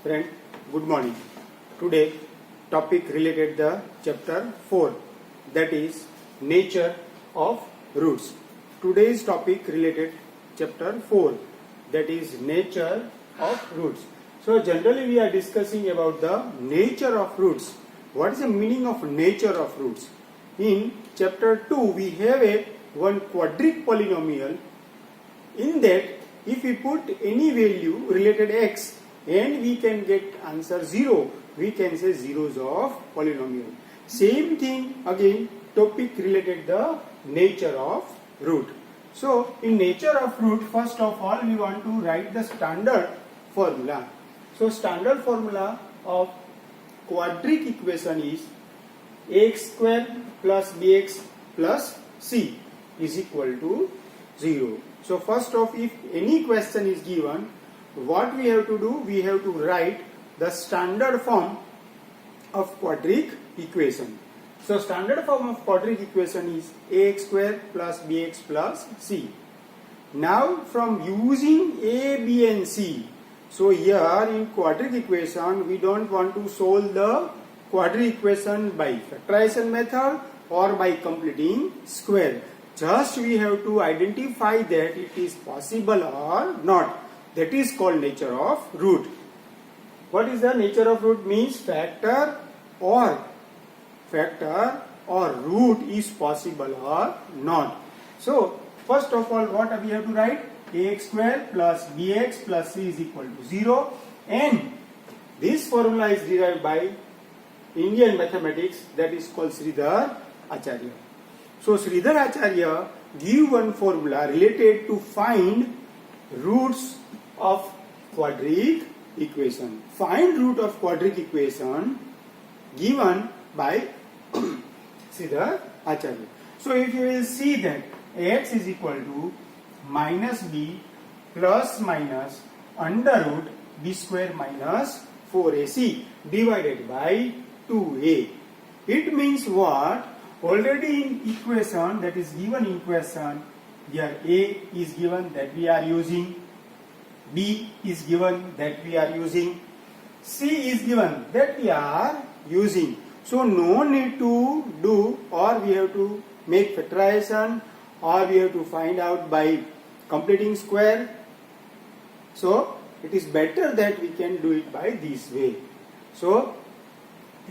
Friend, good morning. Today topic related the chapter 4, that is nature of roots. Today's topic related chapter 4, that is nature of roots. So generally we are discussing about the nature of roots. What is the meaning of nature of roots? In chapter 2 we have a one quadric polynomial. In that if we put any value related x and we can get answer 0, we can say zeros of polynomial. Same thing again, topic related the nature of root. So in nature of root, first of all we want to write the standard formula. So standard formula of quadric equation is ax square plus bx plus c is equal to 0. So first off, if any question is given, what we have to do? We have to write the standard form of quadric equation. So standard form of quadric equation is ax square plus bx plus c. Now from using a, b and c, so here in quadric equation we don't want to solve the quadric equation by factorization method or by completing square. Just we have to identify that it is possible or not. That is called nature of root. What is the nature of root? Means factor or root is possible or not. So first of all, what we have to write? Ax square plus bx plus c is equal to 0, and this formula is derived by Indian mathematics, that is called Sridhar Acharya. So Sridhar Acharya give one formula related to find roots of quadric equation. Find root of quadric equation given by Sridhar Acharya. So if you will see that ax is equal to minus b plus minus under root b square minus 4ac divided by 2a. It means what? Already in equation, that is given in equation, here a is given, that we are using, b is given, that we are using, c is given, that we are using. So no need to do, or we have to make factorization, or we have to find out by completing square. So it is better that we can do it by this way. So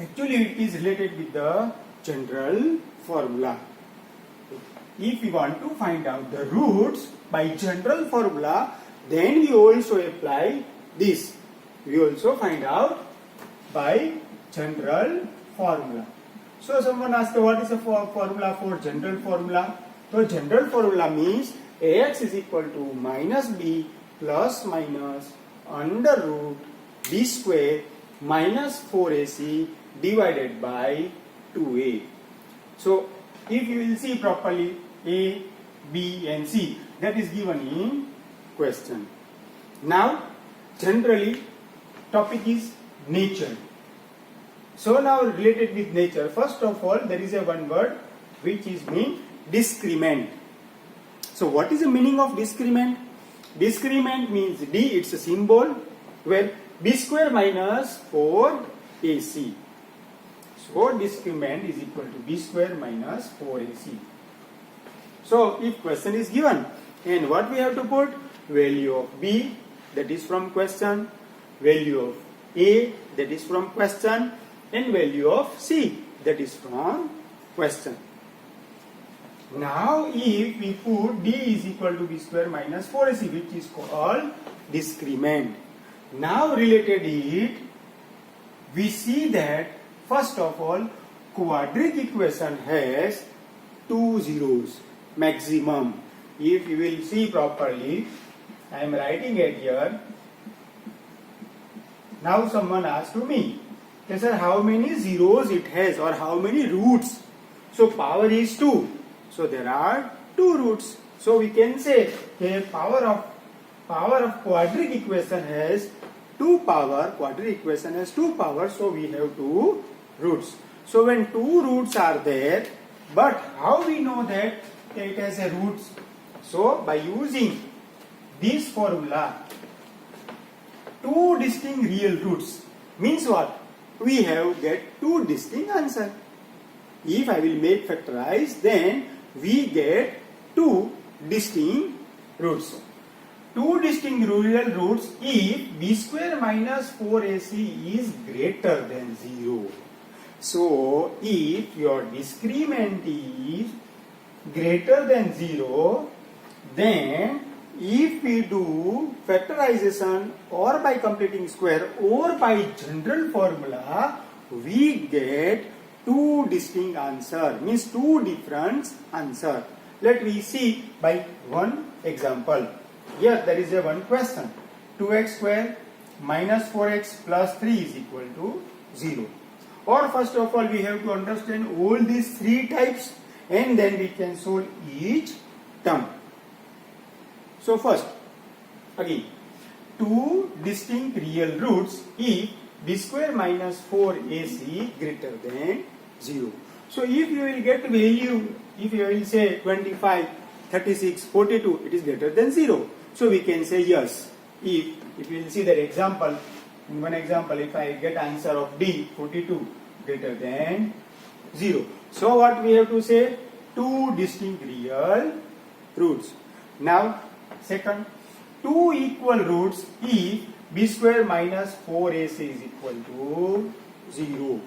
actually it is related with the general formula. If we want to find out the roots by general formula, then we also apply this. We also find out by general formula. So someone asked, what is the formula for general formula? So general formula means ax is equal to minus b plus minus under root b square minus 4ac divided by 2a. So if you will see properly, a, b and c, that is given in question. Now generally topic is nature. So now related with nature, first of all there is a one word which is mean discrement. So what is the meaning of discrement? Discrement means d, it's a symbol, where b square minus 4ac. So discrement is equal to b square minus 4ac. So if question is given, and what we have to put? Value of b, that is from question, value of a, that is from question, and value of c, that is from question. Now if we put d is equal to b square minus 4ac, which is called discrement. Now related it, we see that first of all, quadric equation has two zeros maximum. If you will see properly, I am writing it here. Now someone asked to me, sir, how many zeros it has or how many roots? So power is 2. So there are 2 roots. So we can say the power of quadric equation has 2 power. Quadric equation has 2 power. So we have 2 roots. So when 2 roots are there, but how we know that it has a roots? So by using this formula, two distinct real roots. Means what? We have get two distinct answer. If I will make factorize, then we get two distinct roots. Two distinct real roots if b square minus 4ac is greater than 0. So, if your discriminant is greater than 0, then if we do factorization or by completing square or by general formula, we get two distinct answer, means two different answer. Let me see by one example. Here there is a one question. 2x square minus 4x plus 3 is equal to 0. Or first of all we have to understand all these three types and then we can solve each term. So first, again, two distinct real roots if b square minus 4ac greater than 0. So if you will get value, if you will say 25, 36, 42, it is greater than 0. So we can say yes. If we will see that example, in one example, if I get answer of D, 42, greater than 0. So what we have to say? Two distinct real roots. Now, second, two equal roots if b square minus 4ac is equal to 0.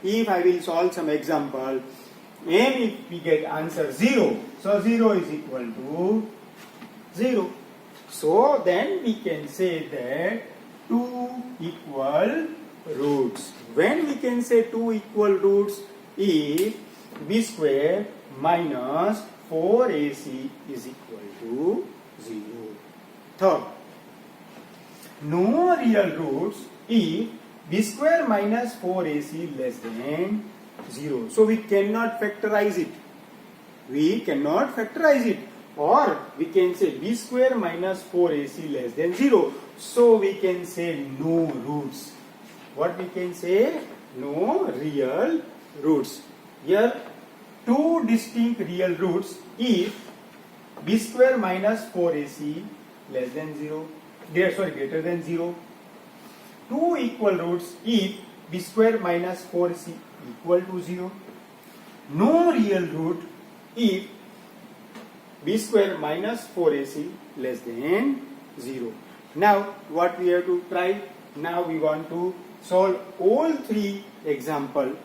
If I will solve some example, and if we get answer 0, so 0 is equal to 0. So then we can say that two equal roots. When we can say two equal roots? If b square minus 4ac is equal to 0. Third, no real roots if b square minus 4ac less than 0. So we cannot factorize it. We cannot factorize it. Or we can say b square minus 4ac less than 0. So we can say no roots. What we can say? No real roots. Here two distinct real roots if b square minus 4ac less than 0. Greater than 0. Two equal roots if b square minus 4ac equal to 0. No real root if b square minus 4ac less than 0. Now what we have to try? Now we want to solve all three examples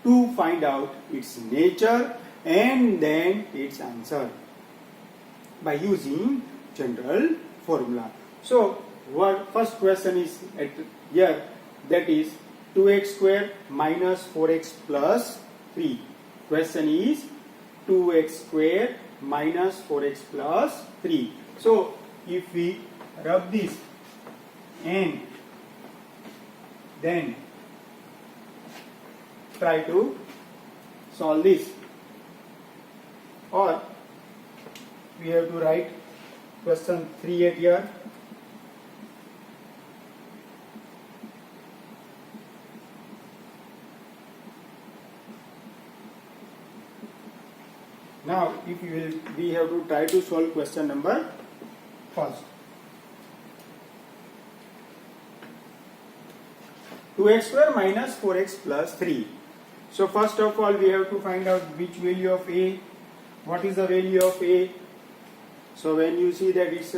to find out its nature and then its answer by using general formula. So what first question is at here, that is 2x square minus 4x plus 3. Question is 2x square minus 4x plus 3. So if we rub this and then try to solve this, or we have to write question 3 at here. Now, if you will, we have to try to solve question number first. 2x square minus 4x plus 3. So first of all, we have to find out which value of a. What is the value of a? So when you see that it's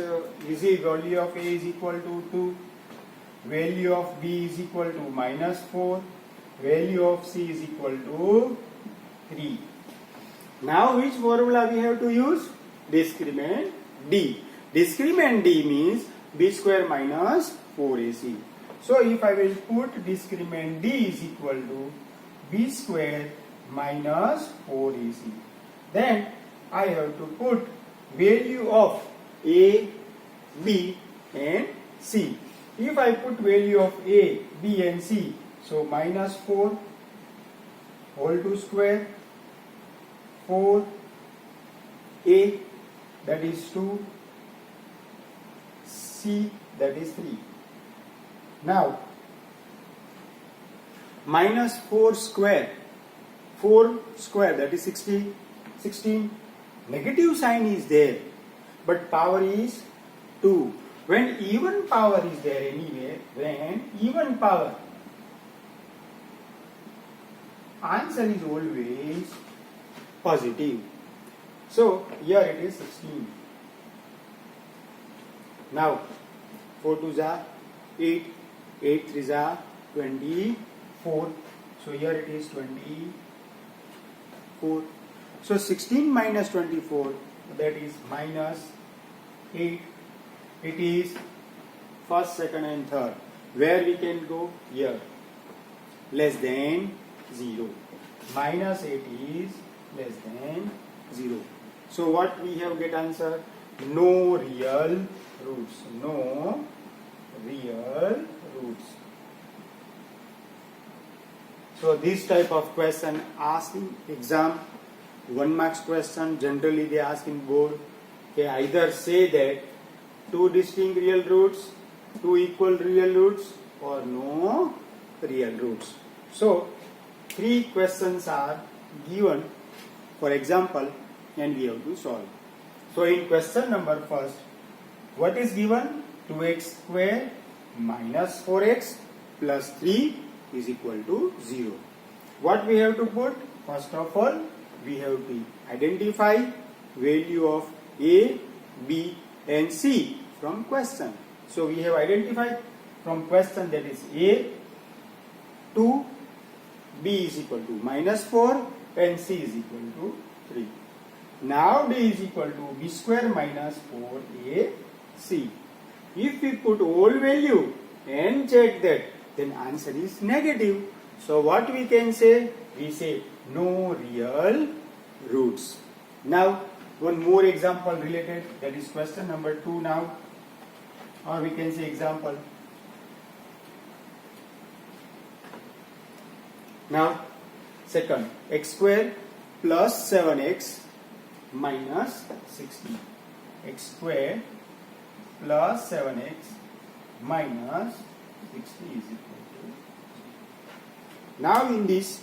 easy, value of a is equal to 2, value of b is equal to minus 4, value of c is equal to 3. Now which formula we have to use? Discriminant D. Discriminant D means b square minus 4ac. So if I will put discriminant D is equal to b square minus 4ac, then I have to put value of a, b and c. If I put value of a, b and c, so minus 4 whole to square, 4, a, that is 2, c, that is 3. Now, minus 4 square, that is 16, negative sign is there, but power is 2. when even power is there anywhere, when even power, answer is always positive. So here it is 16. Now 4 2s are 8, 8 3s are 24. So here it is 24. So 16 minus 24, that is minus 8. It is first, second and third. Where we can go? Here. Less than 0. Minus 8 is less than 0. So what we have get answer? No real roots. No real roots. So this type of question asked in exam, 1 marks question, generally they ask in board. They either say that 2 distinct real roots, 2 equal real roots, or no real roots. So 3 questions are given for example, and we have to solve. So in question number first, what is given? 2x square minus 4x plus 3 is equal to 0. What we have to put? First of all, we have to identify value of a, b and c from question. So we have identified from question, that is a 2, b is equal to minus 4 and c is equal to 3. Now d is equal to b square minus 4ac. If we put all value and check that, then answer is negative. So what we can say? We say no real roots. Now one more example related, that is question number 2 now, or we can say example. Now second, x square plus 7x minus 60. X square plus 7x minus 60 is equal to 0. Now in this,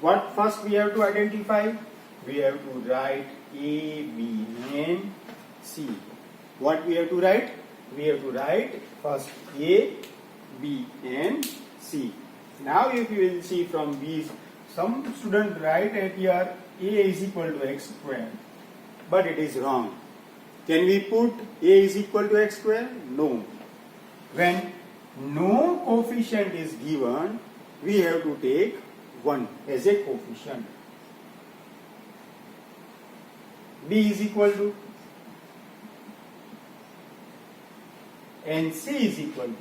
what first we have to identify? We have to write a, b and c. What we have to write? We have to write first a, b and c. Now if you will see from these, some students write at here a is equal to x square, but it is wrong. Can we put a is equal to x square? No. When no coefficient is given, we have to take 1 as a coefficient. b is equal to, and c is equal to.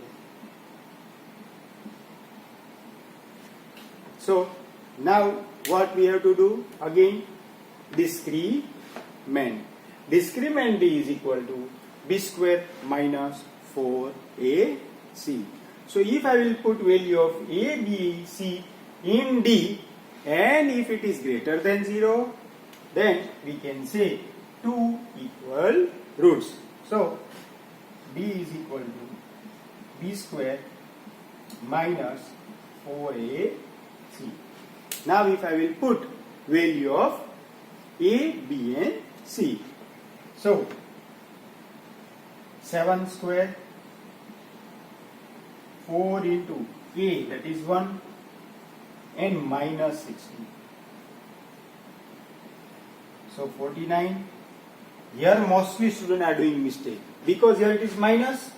So now what we have to do? Again, discrement. Discrement d is equal to b square minus 4ac. So if I will put value of a, b, c in d, and if it is greater than 0, then we can say 2 equal roots. So b is equal to b square minus 4ac. Now if I will put value of a, b and c. So 7 square, 4 into a, that is 1, and minus 60. So 49. Here mostly students are doing mistake, because here it is minus,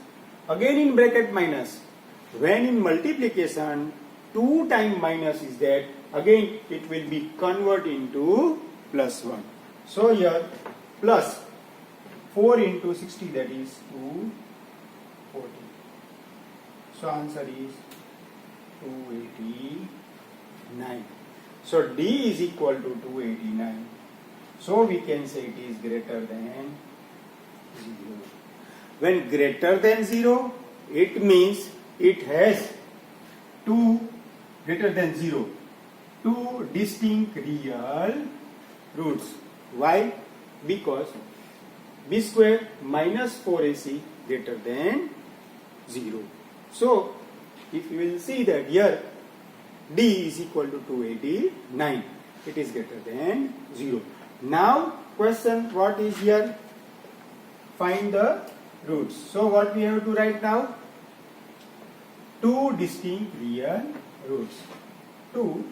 again in bracket minus. When in multiplication 2 times minus is that, again it will be converted into plus 1. So here plus 4 into 60, that is 240. So answer is 289. So D is equal to 289. So we can say it is greater than 0. When greater than 0, it means it has greater than 0, 2 distinct real roots. Why? Because b square minus 4ac greater than 0. So if you will see that here D is equal to 289, it is greater than 0. Now question, what is here? Find the roots. So what we have to write now? Two distinct real roots. Two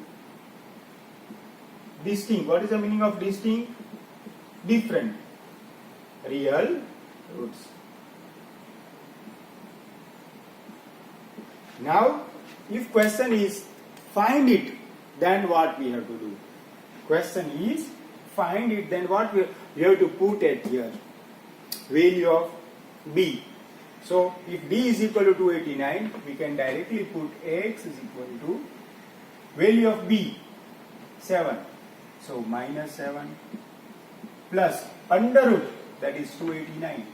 distinct. What is the meaning of distinct? Different real roots. Now, if question is find it, then what we have to do? Question is find it, then what we have to put it here? Value of b. So, if b is equal to 289, we can directly put x is equal to value of b 7. So, minus 7 plus under root, that is 289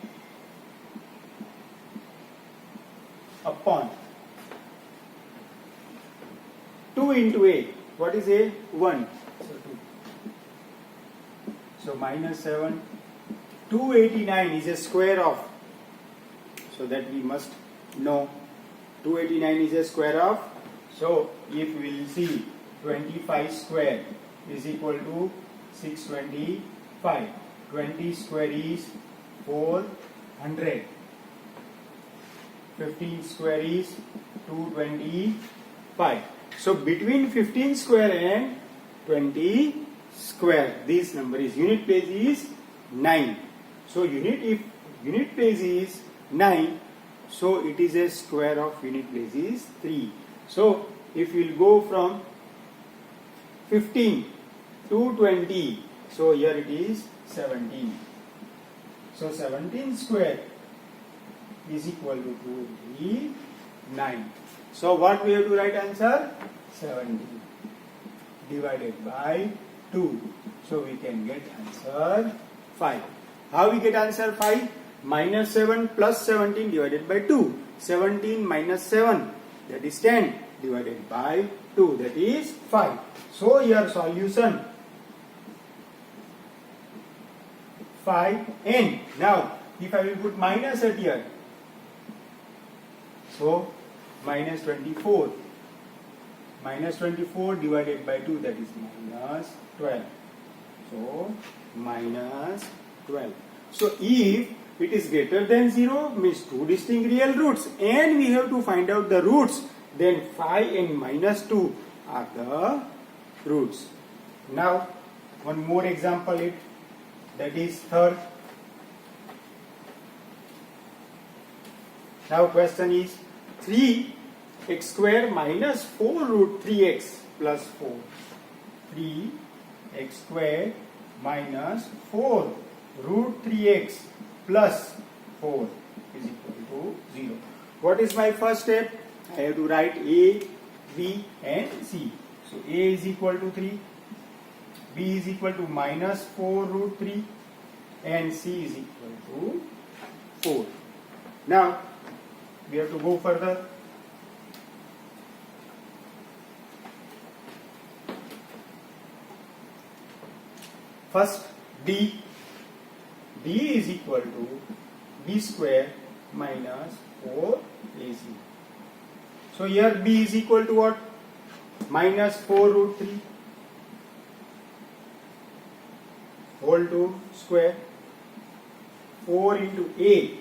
upon 2 into a. What is a? 1. So 2. So minus 7. 289 is a square of. So that we must know. 289 is a square of. So if we will see 25 square is equal to 625. 20 square is 400. 15 square is 225. So between 15 square and 20 square, this number is unit place is 9. So if unit place is 9, so it is a square of unit place is 3. So if we will go from 15 to 20, so here it is 17. So 17 square is equal to 289. So what we have to write answer? 70 divided by 2. So we can get answer 5. How we get answer 5? Minus 7 plus 17 divided by 2. 17 minus 7, that is 10 divided by 2, that is 5. So your solution 5 n. Now if I will put minus at here, so minus 24. Minus 24 divided by 2, that is minus 12. So minus 12. So if it is greater than 0, means two distinct real roots, and we have to find out the roots, then 5 and minus 2 are the roots. Now one more example, that is third. Now question is 3x square minus 4 root 3x plus 4. 3x square minus 4 root 3x plus 4 is equal to 0. What is my first step? I have to write A, B and C. So A is equal to 3, B is equal to minus 4 root 3 and C is equal to 4. Now we have to go further. First D. D is equal to B square minus 4AC. So here B is equal to what? Minus 4 root 3 whole to square. 4 into A,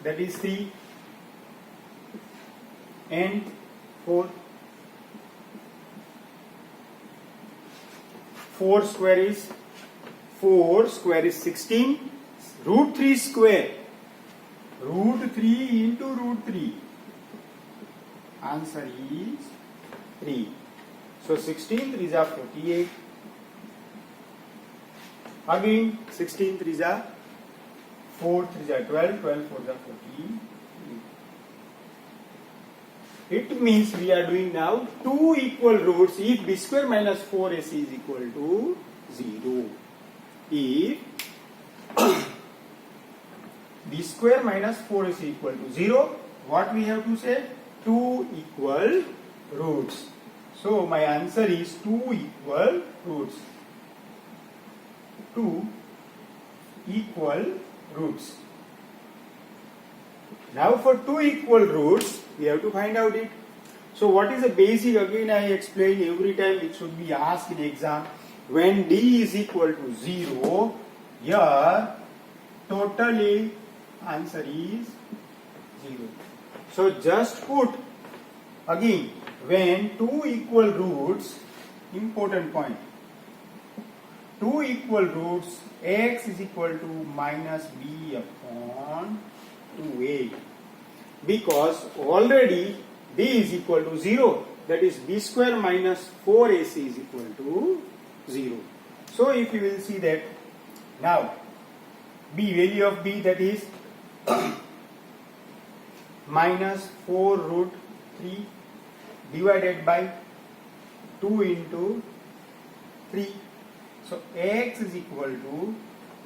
that is 3 and 4. 4 square is 16. Root 3 square. Root 3 into root 3. Answer is 3. So 16 3s are 48. Again 16 3s are 4 3s are 12. 12 4s are 14. It means we are doing now two equal roots if b square minus 4ac is equal to 0. If b square minus 4ac is equal to 0, what we have to say? Two equal roots. So my answer is two equal roots. Two equal roots. Now for two equal roots, we have to find out it. So what is the basic? Again I explain every time it should be asked in exam. When d is equal to 0, here totally answer is 0. So just put again, when two equal roots, important point, two equal roots, x is equal to minus b upon 2a, because already b is equal to 0, that is b square minus 4ac is equal to 0. So if you will see that now b, value of b, that is minus 4 root 3 divided by 2 into 3. So x is equal to,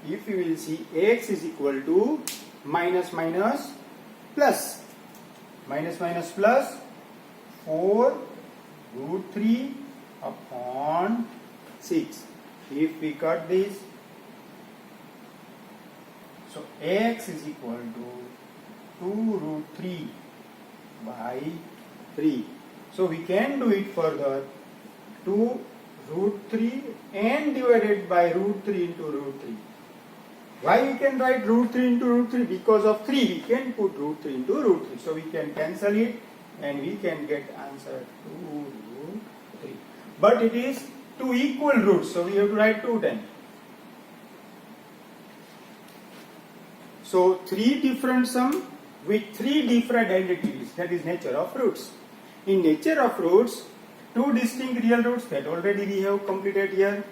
if you will see, x is equal to minus minus plus, minus minus plus 4 root 3 upon 6. If we cut this, so x is equal to 2 root 3 by 3. So we can do it further, 2 root 3 and divided by root 3 into root 3. Why we can write root 3 into root 3? Because of 3 we can put root 3 into root 3. So we can cancel it and we can get answer 2 root 3. But it is two equal roots, so we have to write 2 times. So 3 different sum with 3 different identities, that is nature of roots. In nature of roots, 2 distinct real roots, that already we have completed here.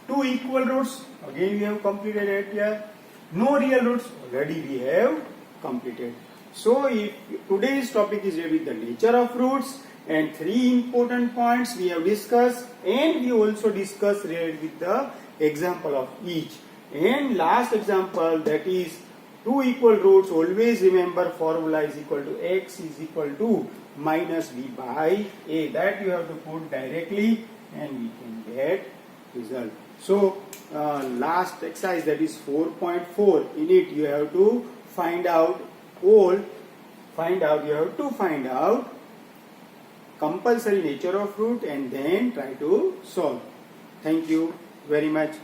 2 equal roots, again we have completed it here. No real roots, already we have completed. So if today's topic is with the nature of roots, and 3 important points we have discussed, and we also discussed related with the example of each. And last example, that is 2 equal roots, always remember formula is equal to x is equal to minus b by a. That you have to put directly and we can get result. So last exercise, that is 4.4, in it you have to find out compulsory nature of root and then try to solve. Thank you very much.